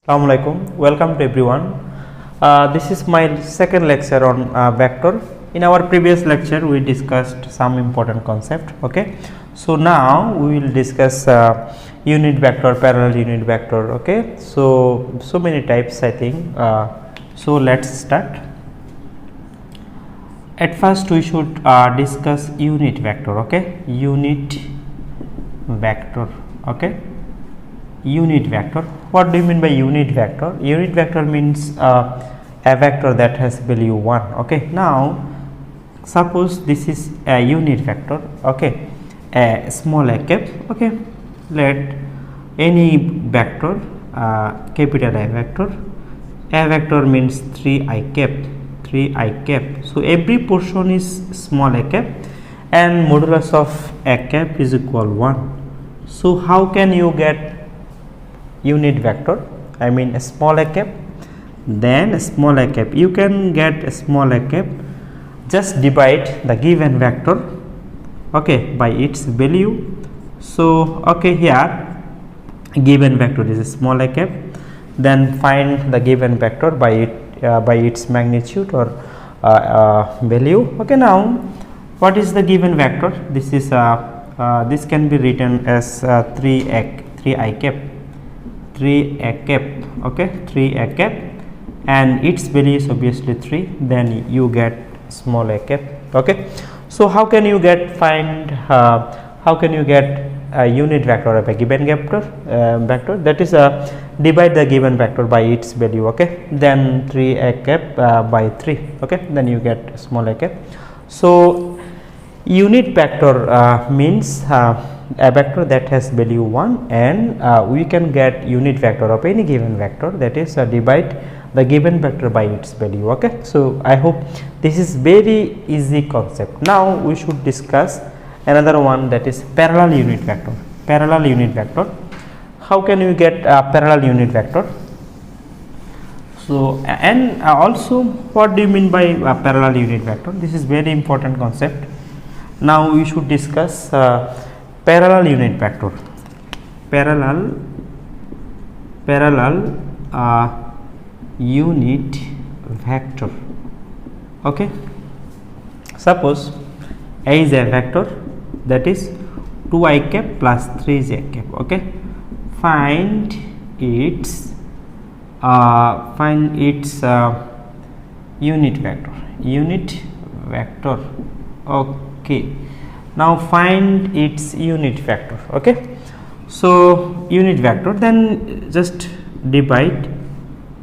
Assalamu alaikum. Welcome to everyone. This is my second lecture on vector. In our previous lecture we discussed some important concept. Okay, so now we will discuss unit vector, parallel unit vector. Okay, so many types I think. So let's start. At first we should discuss unit vector. Okay, unit vector. Okay, unit vector. What do you mean by unit vector? Unit vector means a vector that has value 1. Okay, now suppose this is a unit vector. Okay, a small a cap. Okay, let any vector, capital I vector. A vector means 3i cap, 3i cap. So every portion is small a cap and modulus of a cap is equal 1. So how can you get unit vector? I mean a small a cap, then a small a cap. You can get a small a cap, just divide the given vector, okay, by its value. So okay, here given vector is a small a cap, then find the given vector by its magnitude or value. Okay, now what is the given vector? This is this can be written as 3i cap, 3a cap. Okay, 3a cap, and its value is obviously 3, then you get small a cap. Okay, so how can you get a unit vector of a given vector? That is divide the given vector by its value. Okay, then 3a cap by 3. Okay, then you get small a cap. So unit vector means a vector that has value 1, and we can get unit vector of any given vector, that is divide the given vector by its value. Okay, so I hope this is very easy concept. Now we should discuss another one, that is parallel unit vector. Parallel unit vector, how can you get a parallel unit vector? So and also what do you mean by parallel unit vector? This is very important concept. Now we should discuss parallel unit vector. Parallel unit vector. Okay, suppose A is a vector, that is 2i cap plus 3j cap. Okay, find its unit vector. Okay, now find its unit vector. Okay, so unit vector, then just divide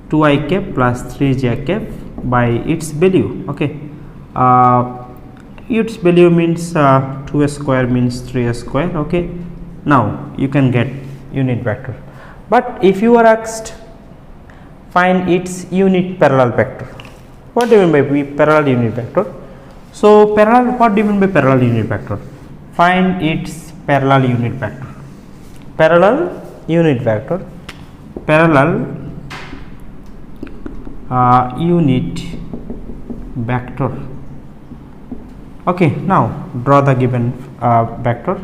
2i cap plus 3j cap by its value. Okay, its value means 2 square means 3 square. Okay, now you can get unit vector. But if you are asked find its unit parallel vector, what do you mean by parallel unit vector? So parallel, what do you mean by parallel unit vector? Find its parallel unit vector. Parallel unit vector, parallel unit vector. Okay, now draw the given vector.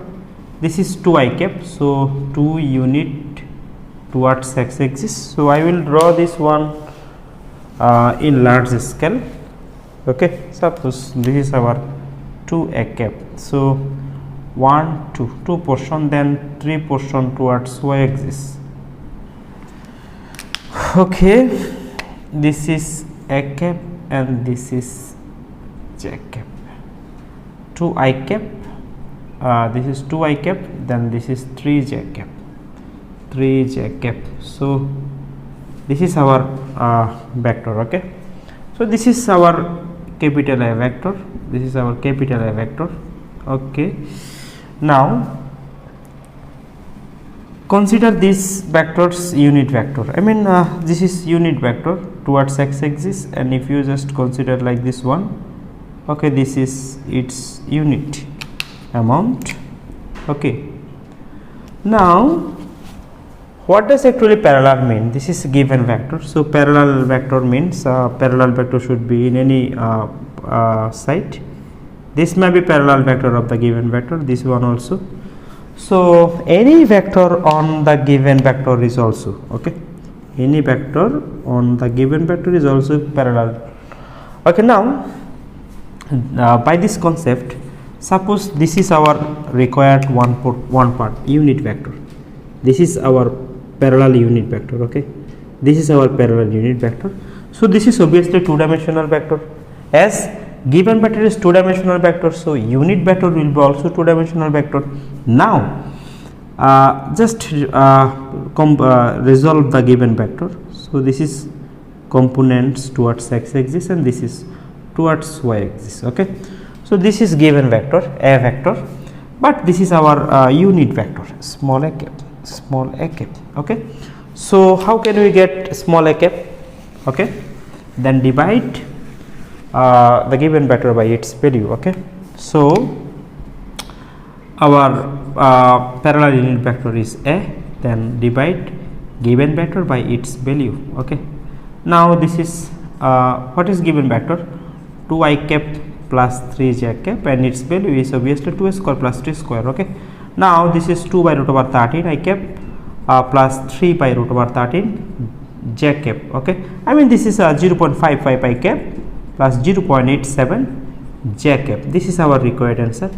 This is 2i cap, so 2 unit towards x axis. So I will draw this one in large scale. Okay, suppose this is our 2a cap. So 1 2 portion, then 3 portion towards y axis. Okay, this is a cap and this is j cap. 2i cap, this is 2i cap, then this is 3j cap, 3j cap. So this is our vector. Okay, so this is our capital A vector, this is our capital A vector. Okay, now consider this vector's unit vector. I mean this is unit vector towards x axis, and if you just consider like this one, okay, this is its unit amount. Okay, now what does actually parallel mean? This is given vector. So parallel vector means parallel vector should be in any site. This may be parallel vector of the given vector, this one also. So any vector on the given vector is also okay. any vector on the given vector is also parallel. Okay, now by this concept, suppose this is our required one part unit vector, this is our parallel unit vector. Okay, this is our parallel unit vector. So this is obviously two-dimensional vector. As given vector is two-dimensional vector, so unit vector will be also two-dimensional vector. Now just resolve the given vector. So this is components towards x axis and this is towards y axis. Okay, so this is given vector, a vector, but this is our unit vector, small a cap, small a cap. Okay, so how can we get small a cap? Okay, then divide the given vector by its value. Okay, so our parallel unit vector is a, then divide given vector by its value. Okay, now this is what is given vector? 2i cap plus 3j cap, and its value is obviously 2 square plus 3 square. Okay, now this is 2 by root over 13 I cap plus 3 by root over 13 j cap. Okay, I mean this is 0.55 I cap plus 0.87 j cap. This is our required answer.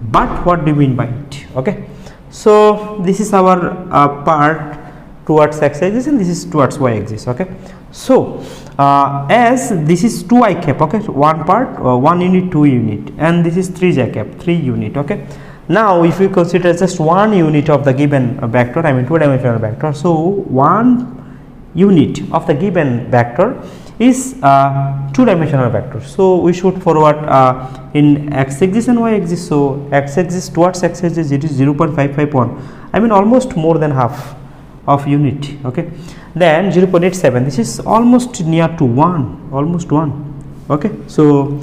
But what do you mean by it? Okay, so this is our part towards x axis and this is towards y axis. Okay, so as this is 2i cap, okay, so one part 1 unit 2 unit, and this is 3j cap 3 unit. Okay, now if we consider just 1 unit of the given vector, I mean two-dimensional vector, so 1 unit of the given vector is two-dimensional vector. So we should forward in x axis and y axis. So x axis towards x axis it is 0.551, I mean almost more than half of unit. Okay, then 0.87, this is almost near to 1, almost 1. Okay, so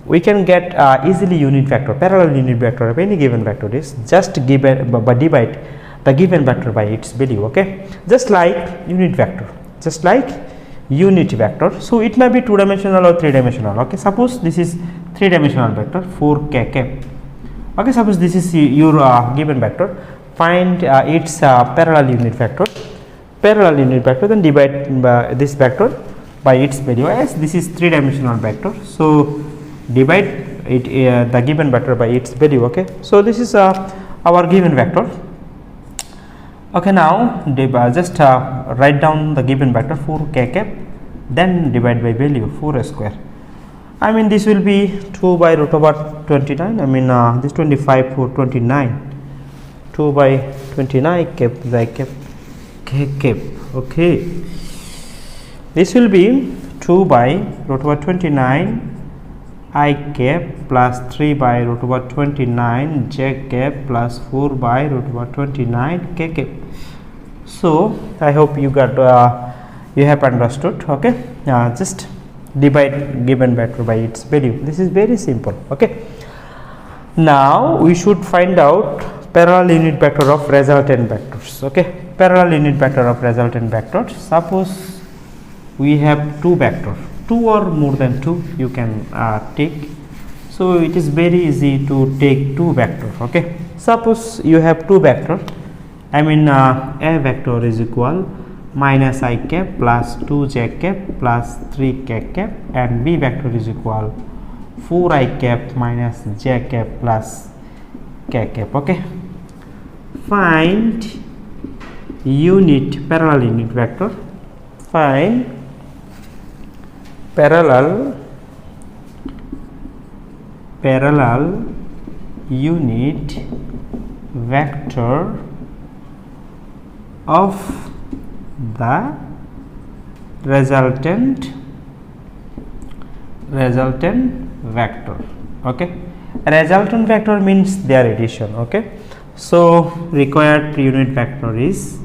we can get easily unit vector, parallel unit vector of any given vector is just given by divide the given vector by its value. Okay, just like unit vector, just like unit vector. So it may be two-dimensional or three-dimensional. Okay, suppose this is three-dimensional vector 4k cap. Okay, suppose this is your given vector, find its parallel unit vector, then divide this vector by its value. As this is three-dimensional vector, so divide it the given vector by its value. Okay, so this is our given vector. Okay, now just write down the given vector 4k cap, then divide by value 4 square. I mean this will be 2 by root over 29, I mean this 25 for 29, 2 by 29 cap by cap k cap. Okay, this will be 2 by root over 29 I cap plus 3 by root over 29 j cap plus 4 by root over 29 k cap. So I hope you got you have understood. Okay, just divide given vector by its value. This is very simple. Okay, now we should find out parallel unit vector of resultant vectors. Okay, parallel unit vector of resultant vectors. Suppose we have two vectors, 2 or more than 2 you can take. So it is very easy to take 2 vectors. Okay, suppose you have 2 vectors, I mean a vector is equal minus I cap plus 2j cap plus 3k cap, and b vector is equal 4i cap minus j cap plus k cap. Okay, find unit parallel unit vector, find parallel unit vector of the resultant vector. Okay, resultant vector means their addition. Okay, so required unit vector is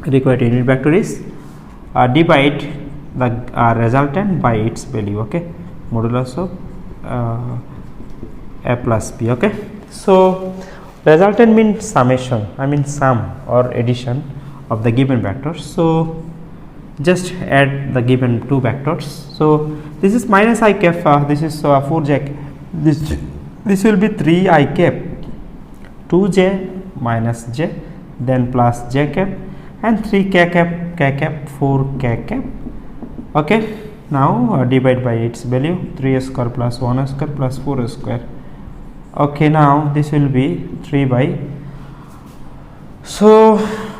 required unit vector is divide the resultant by its value. Okay, modulus of a plus b. Okay, so resultant means summation, I mean sum or addition of the given vectors. So just add the given 2 vectors. So this is minus I cap, this is 4j, this will be 3 I cap, 2j minus j, then plus j cap, and 3 k cap 4 k cap. Okay, now divide by its value, 3 square plus 1 square plus 4 square. Okay, now this will be 3 by, so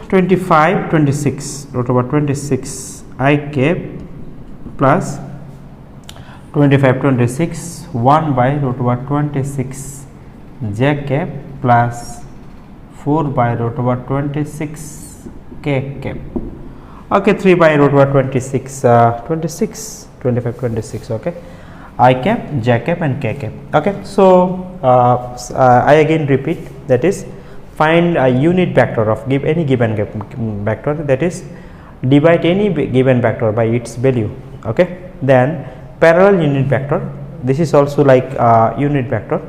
25 26 root over 26 I cap plus 25 26 1 by root over 26 j cap plus 4 by root over 26 k cap. Okay, 3 by root over 26 26 25 26. Okay, I cap, j cap, and k cap. Okay, so I again repeat, that is, find a unit vector of any given vector, that is, divide any given vector by its value. Okay, then parallel unit vector, this is also like unit vector,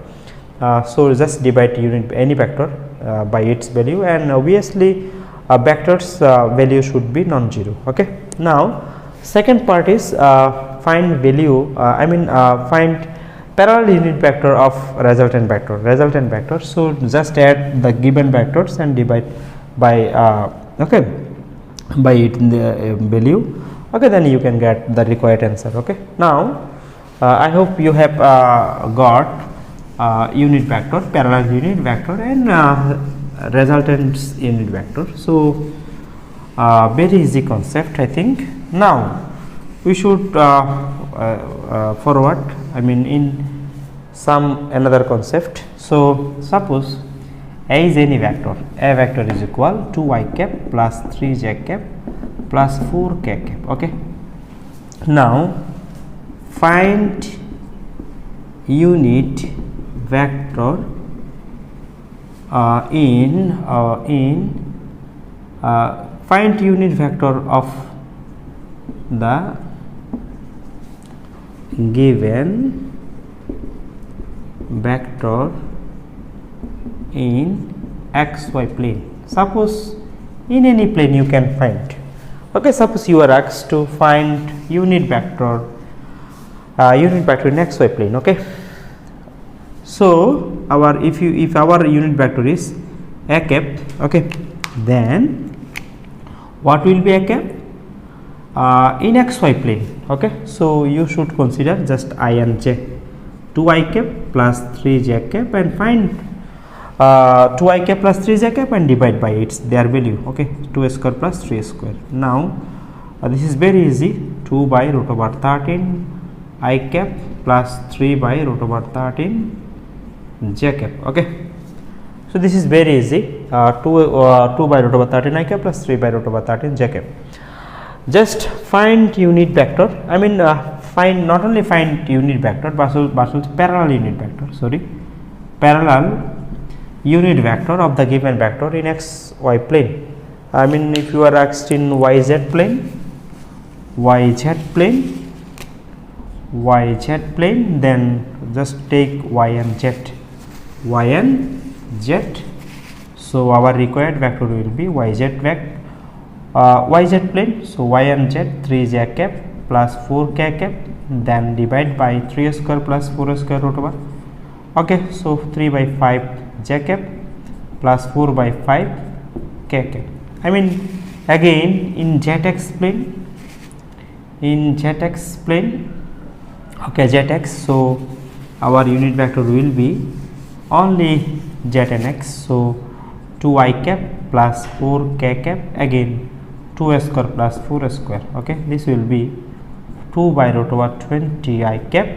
so just divide any vector by its value, and obviously vector's value should be non-zero. Okay, now second part is find value, find parallel unit vector of resultant vector. So just add the given vectors and divide by by it in the value. Okay, then you can get the required answer. Okay, now I hope you have got unit vector, parallel unit vector, and resultant unit vector. So very easy concept, I think. Now we should forward, in some another concept. So suppose A is any vector, A vector is equal to I cap plus 3 j cap plus 4 k cap. Okay, now find unit vector find unit vector of the given vector in xy plane. Suppose in any plane you can find. Okay, suppose you are asked to find unit vector in xy plane. Okay, so if our unit vector is a cap, okay, then what will be a cap in xy plane? Okay, so you should consider just I and j, 2 I cap plus 3 j cap, and find 2 I cap plus 3 j cap and divide by its their value. Okay, 2 square plus 3 square. Now this is very easy, 2 by root over 13 I cap plus 3 by root over 13 j cap. Okay, so this is very easy, 2 by root over 13 I cap plus 3 by root over 13 j cap. Just find unit vector, find, not only find unit vector but also parallel unit vector, parallel unit vector of the given vector in xy plane. If you are asked in yz plane, then just take y and z. So our required vector will be yz plane. So y and z, 3 j cap plus 4 k cap, then divide by 3 square plus 4 square root over. Okay, so 3 by 5 j cap plus 4 by 5 k cap. Again in zx plane, okay, zx, so our unit vector will be only z and x. So 2 I cap plus 4 k cap, again 2 square plus 4 square. Okay, this will be 2 by root over 20 I cap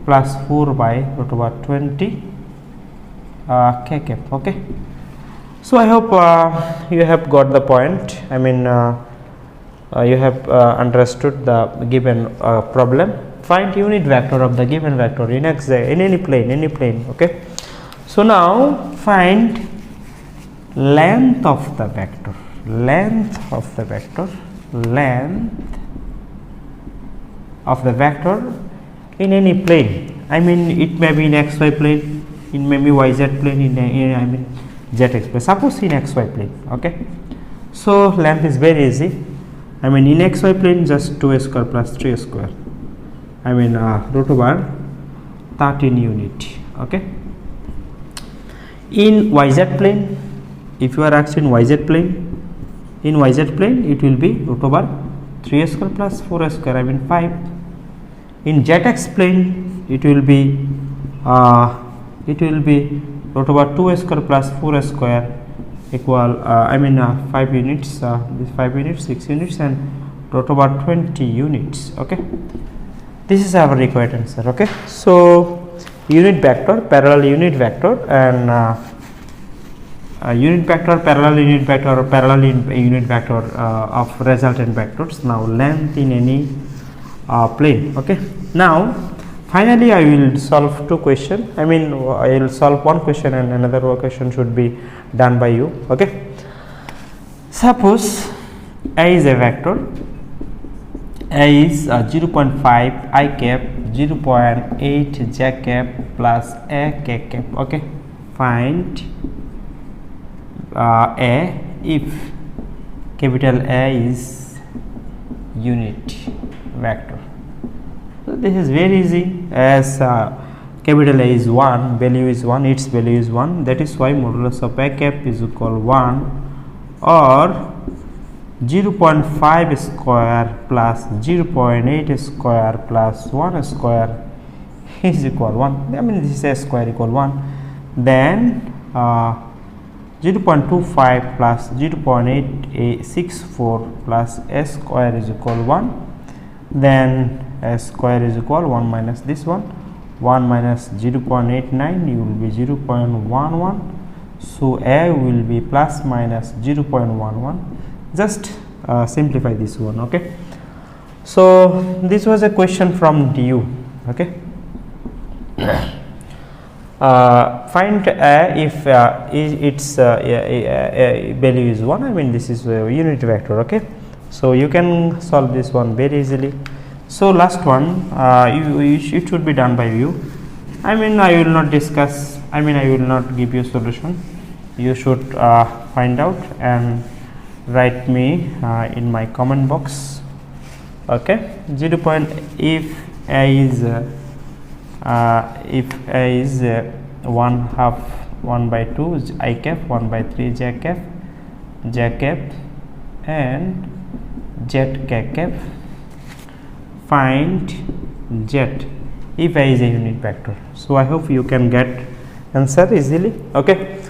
plus 4 by root over 20 k cap. Okay, so I hope you have got the point. You have understood the given problem. Find unit vector of the given vector in any plane. Okay, so now find length of the vector, in any plane. It may be in xy plane, it may be yz plane, in zx plane. Suppose in xy plane. Okay, so length is very easy. In xy plane, just 2 square plus 3 square, root over 13 unit. Okay, In yz plane, if you are asked in yz plane, it will be root over 3 square plus 4 square, I mean 5. In zx plane, it will be root over 2 square plus 4 square equal 5 units, this 5 units, 6 units, and root over 20 units. Okay, this is our required answer. Okay, so unit vector, parallel unit vector, and unit vector, parallel unit vector, unit vector of resultant vectors. Now length in any plane. Okay, now finally I will solve two questions. I will solve one question and another question should be done by you. Okay, suppose A is a vector, A is 0.5 I cap, 0.8 j cap plus a k cap. Okay, find A if capital A is unit vector. So this is very easy, as capital A is 1, value is 1, its value is 1, that is why modulus of a cap is equal 1, or 0.5 square plus 0.8 square plus 1 square is equal 1. I mean, this is a square equal 1. Then 0.25 plus 0.864 plus a square is equal 1. Then a square is equal 1 minus this one, 1 minus 0.89, you will be 0.11. So a will be plus minus 0.11. Just simplify this one. Okay, so this was a question from DU. Okay, find A if its value is 1. I mean, this is a unit vector. Okay, so you can solve this one very easily. So last one, it should be done by you. I mean, I will not discuss, I will not give you solution. You should find out and write me in my comment box. Okay, 0. If A is 1 half 1 by 2 I cap, 1 by 3 j cap, and z k cap. Find z if A is a unit vector. So I hope you can get answer easily. Okay,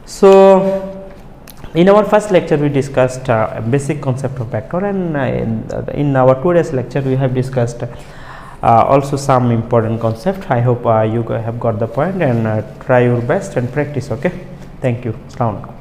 so in our first lecture we discussed basic concept of vector, and in our today's lecture we have discussed also some important concept. I hope you have got the point, and try your best and practice. Okay, thank you. Assalamu alaikum.